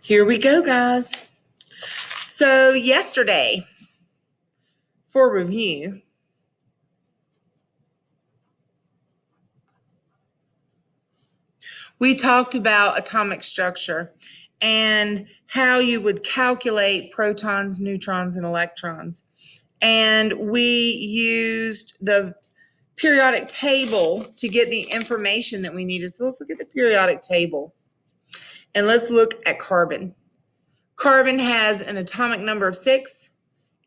Here we go, guys. So yesterday, for review, we talked about atomic structure and how you would calculate protons, neutrons, and electrons. And we used the periodic table to get the information that we needed. So let's look at the periodic table and let's look at carbon. Carbon has an atomic number of 6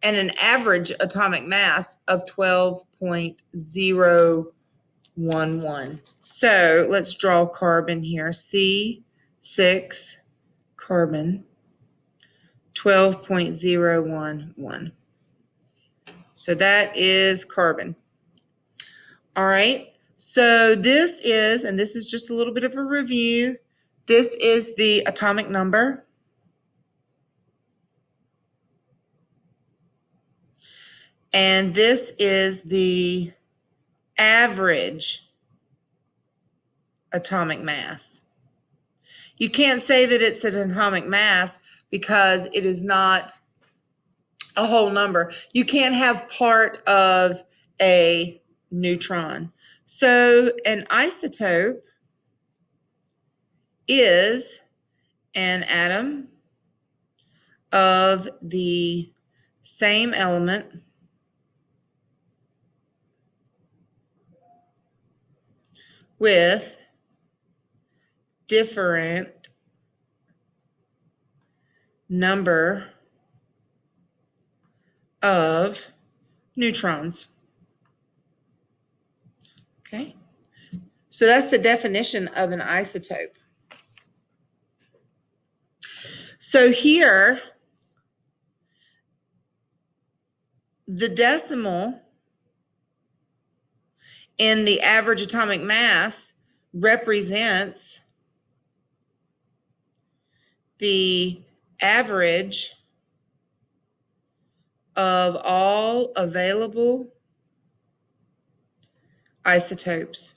and an average atomic mass of 12.011. So let's draw carbon here. C6 carbon, 12.011. So that is carbon. All right. So this is, and this is just a little bit of a review, this is the atomic number. And this is the average atomic mass. You can't say that it's an atomic mass because it is not a whole number. You can't have part of a neutron. So an isotope is an atom of the same element with different number of neutrons. Okay, so that's the definition of an isotope. So here, the decimal in the average atomic mass represents the average of all available isotopes.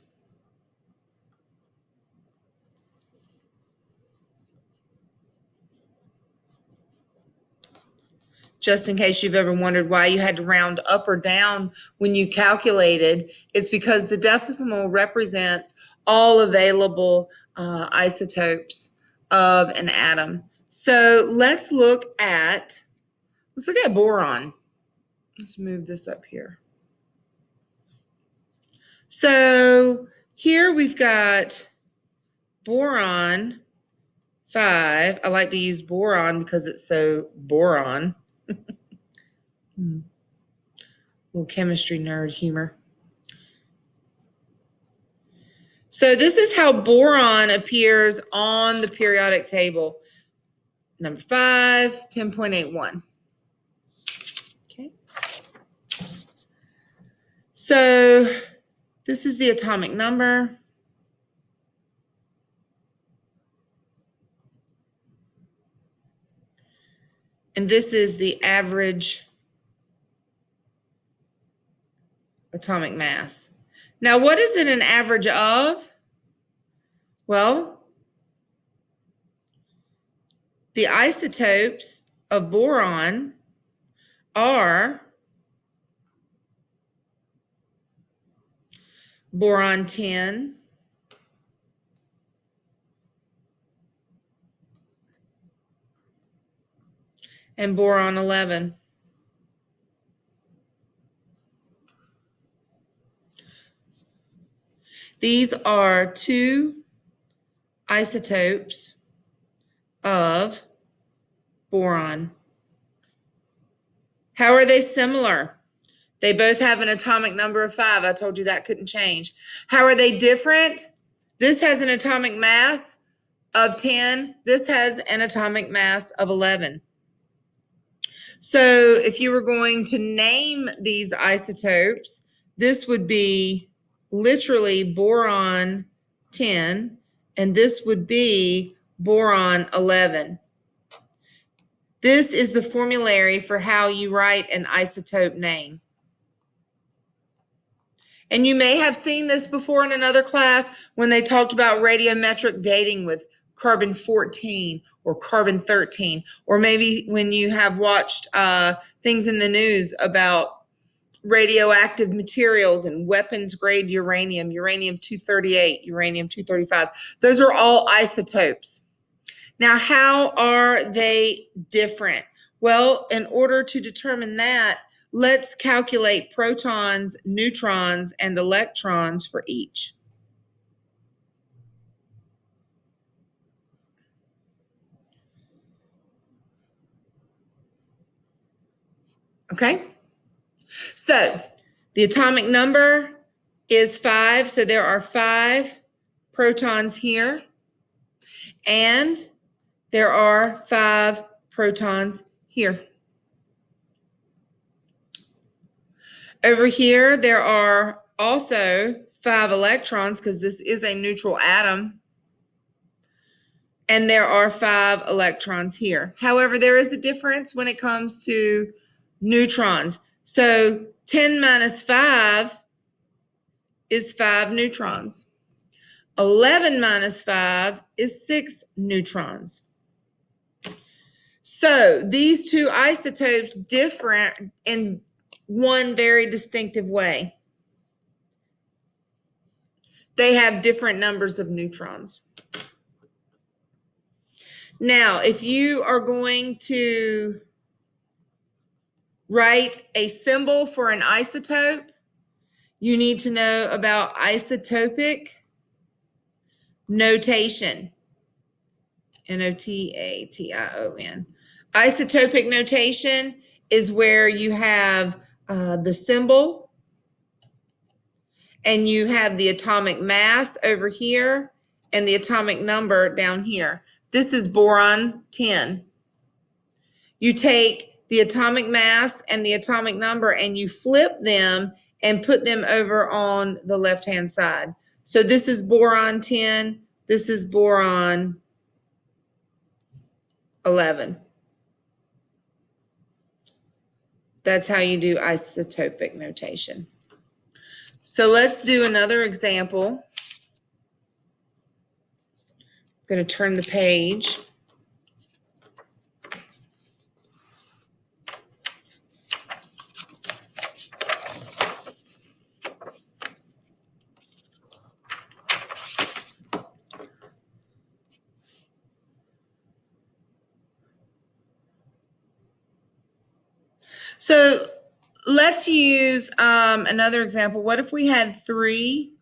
Just in case you've ever wondered why you had to round up or down when you calculated, it's because the decimal represents all available isotopes of an atom. So let's look at boron. Let's move this up here. So here we've got boron 5. I like to use boron because it's so boron. Little chemistry nerd humor. So this is how boron appears on the periodic table. Number 5, 10.81. Okay. So this is the atomic number. And this is the average atomic mass. Now, what is it an average of? Well, the isotopes of boron are boron 10, and boron 11. These are two isotopes of boron. How are they similar? They both have an atomic number of 5. I told you that couldn't change. How are they different? This has an atomic mass of 10. This has an atomic mass of 11. So if you were going to name these isotopes, this would be literally boron 10, and this would be boron 11. This is the formulary for how you write an isotope name. And you may have seen this before in another class when they talked about radiometric dating with carbon 14 or carbon 13, or maybe when you have watched things in the news about radioactive materials and weapons grade uranium, uranium-238, uranium-235. Those are all isotopes. Now, how are they different? Well, in order to determine that, let's calculate protons, neutrons, and electrons for each. Okay? So, the atomic number is 5, so there are 5 protons here, and there are 5 protons here. Over here, there are also 5 electrons because this is a neutral atom, and there are 5 electrons here. However, there is a difference when it comes to neutrons. So 10 minus 5 is 5 neutrons. 11 minus 5 is 6 neutrons. So these two isotopes differ in one very distinctive way. They have different numbers of neutrons. Now, if you are going to write a symbol for an isotope, you need to know about isotopic notation. Notation. Isotopic notation is where you have the symbol and you have the atomic mass over here and the atomic number down here. This is boron 10. You take the atomic mass and the atomic number and you flip them and put them over on the left-hand side. So this is boron 10, this is boron 11. That's how you do isotopic notation. So let's do another example. I'm going to turn the page. So let's use another example. What if we had 3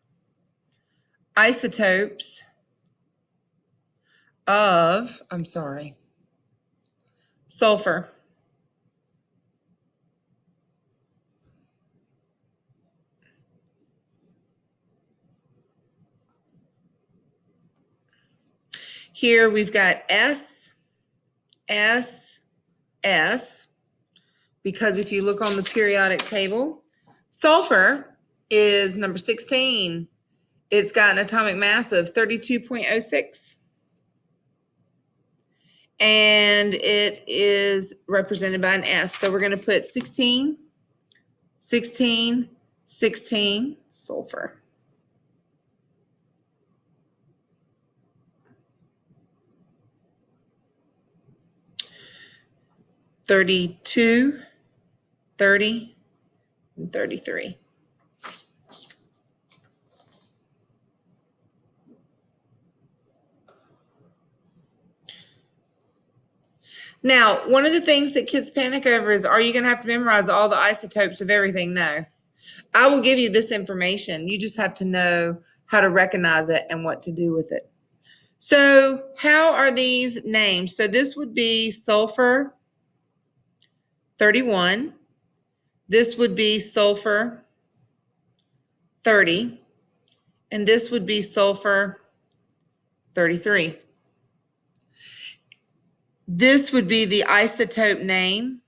isotopes of, sulfur? Here we've got S, S, S, because if you look on the periodic table, sulfur is number 16. It's got an atomic mass of 32.06. And it is represented by an S. So we're going to put 16, 16, 16, sulfur. (32, 30, and 33). Now, one of the things that kids panic over is, are you going to have to memorize all the isotopes of everything? No. I will give you this information. You just have to know how to recognize it and what to do with it. So how are these named? So this would be sulfur 31. This would be sulfur 30. And this would be sulfur 33. This would be the isotope name.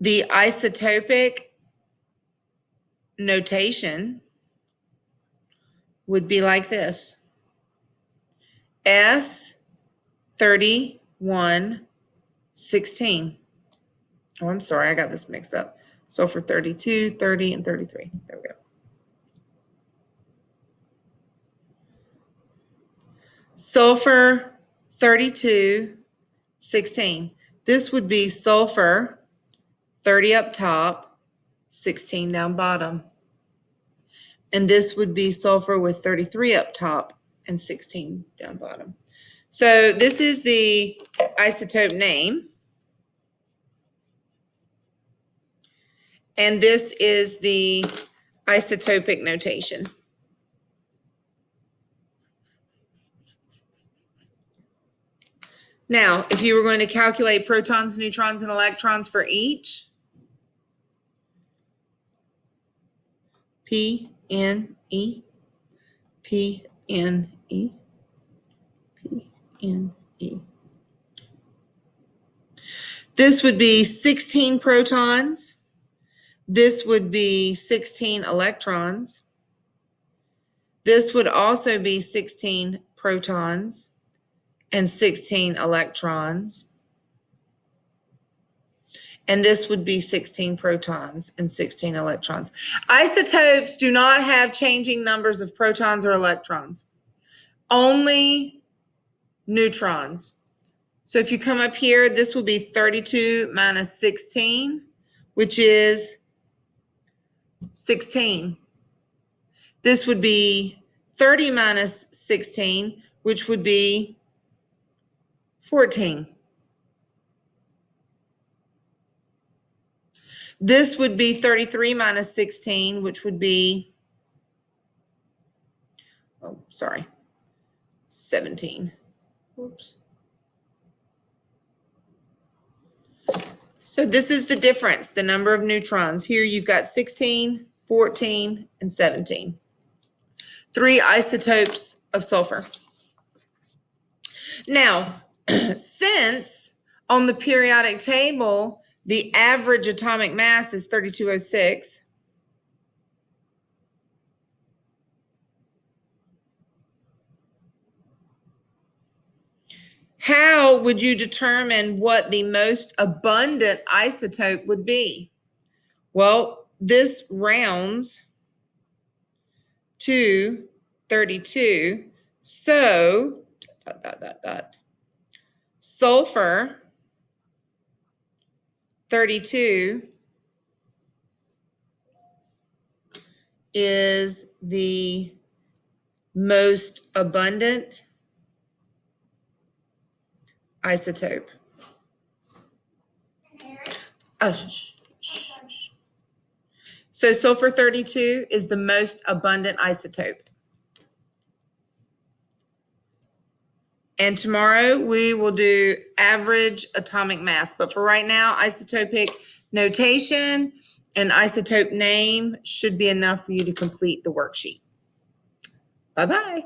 The isotopic notation would be like this. S3116. Oh, I'm sorry, I got this mixed up. Sulfur 32, 30, and 33. There we go. sulfur 32, 16. This would be sulfur 30 up top, 16 down bottom. And this would be sulfur with 33 up top and 16 down bottom. So this is the isotope name. And this is the isotopic notation. Now, if you were going to calculate protons, neutrons, and electrons for each, P, N, E, P, N, E, P, N, E. This would be 16 protons. This would be 16 electrons. This would also be 16 protons and 16 electrons. And this would be 16 protons and 16 electrons. Isotopes do not have changing numbers of protons or electrons, only neutrons. So if you come up here, this will be 32 minus 16, which is 16. This would be 30 minus 16, which would be 14. This would be 33 minus 16, which would be, 17. Oops. So this is the difference, the number of neutrons. Here you've got 16, 14, and 17. 3 isotopes of sulfur. Now, since on the periodic table, the average atomic mass is 3206, how would you determine what the most abundant isotope would be? Well, this rounds to 32. So, sulfur 32 is the most abundant isotope. So sulfur 32 is the most abundant isotope. And tomorrow we will do average atomic mass. But for right now, isotopic notation and isotope name should be enough for you to complete the worksheet. Bye-bye.